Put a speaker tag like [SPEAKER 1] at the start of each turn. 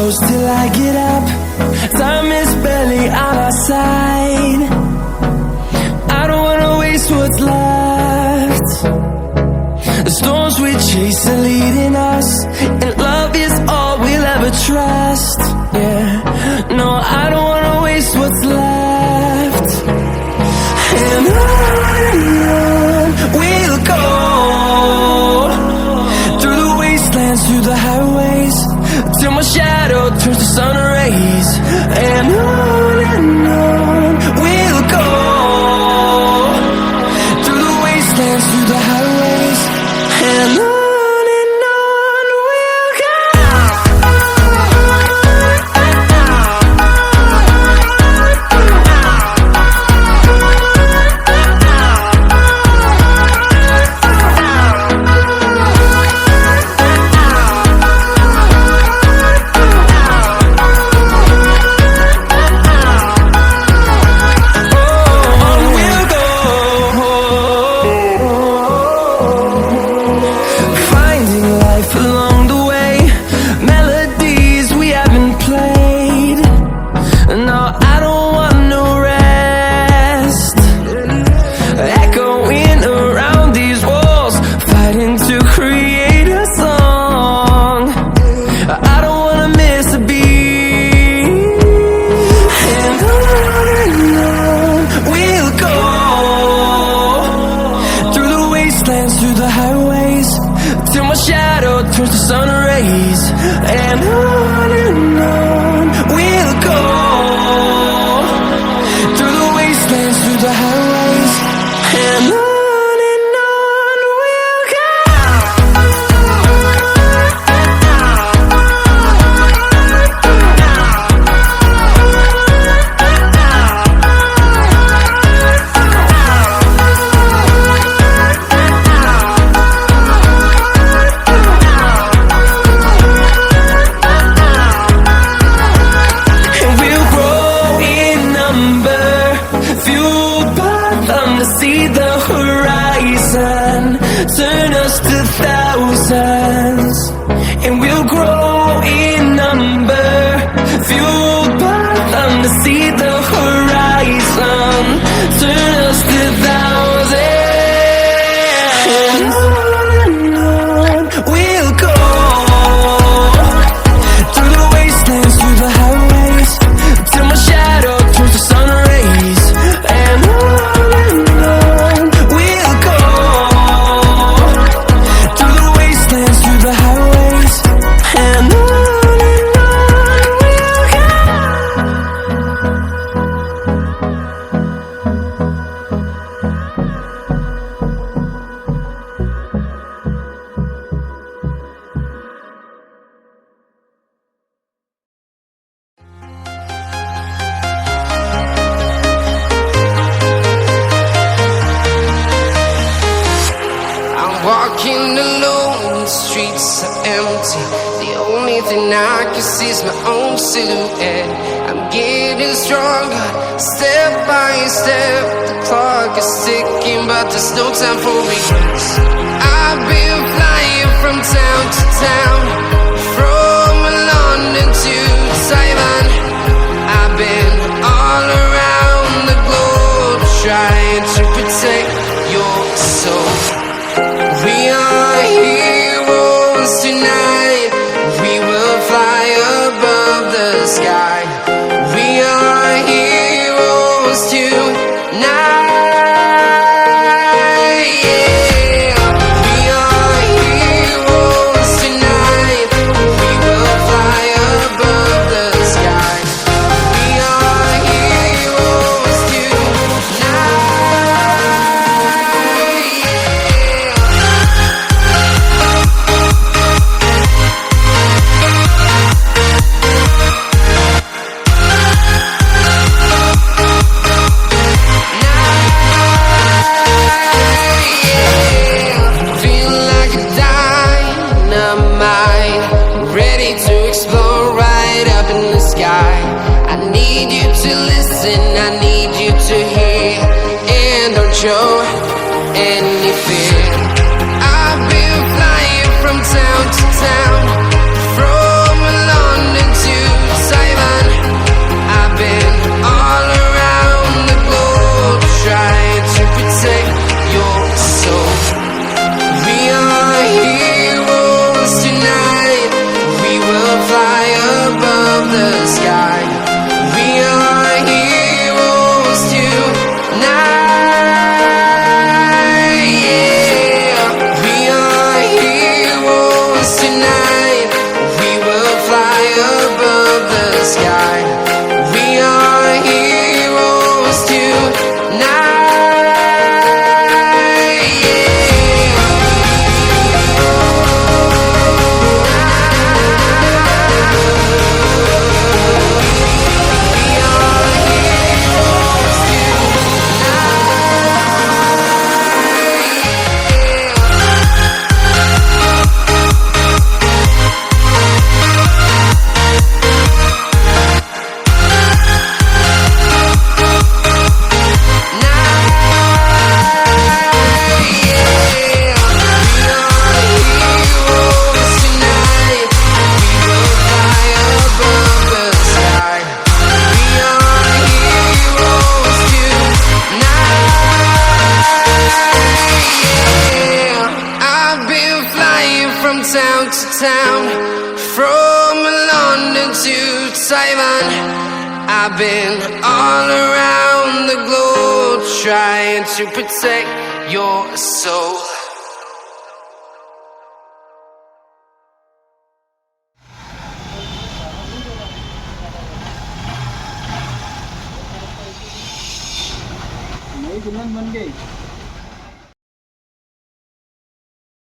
[SPEAKER 1] close till I get up. Time is barely on our side. I don't wanna waste what's left. The storms we chase are leading us, and love is all we'll ever trust. Yeah, no, I don't wanna waste what's left. And on we'll go, through the wastelands, through the highways, till my shadow turns to sun rays. And on we'll go, through the wastelands, through the highways, and on we'll go. Through the highways, till my shadow turns to sun rays. And on we'll go, through the wastelands, through the highways, and on we'll go. See the horizon, turn us to thousands, and we'll grow in number, fueled by them to see the horizon, turn us to thousands. And on we'll go, through the wastelands, through the highways, till my shadow turns to sun rays. And
[SPEAKER 2] walking alone, the streets are empty. The only thing I can see is my own silhouette. I'm getting stronger, step by step. The clock is ticking, but there's no time for regrets. I've been flying from town to town, from London to Taiwan. I've been all around the globe, trying to protect your soul. We are heroes tonight. We will fly above the sky. We are heroes tonight. Yeah. We are heroes tonight. We will fly above the sky. We are heroes tonight. Show any fear. I've been flying from town to town, from London to Simon. I've been all around the globe trying to protect your soul.
[SPEAKER 3] नई दुल्हन बन गई।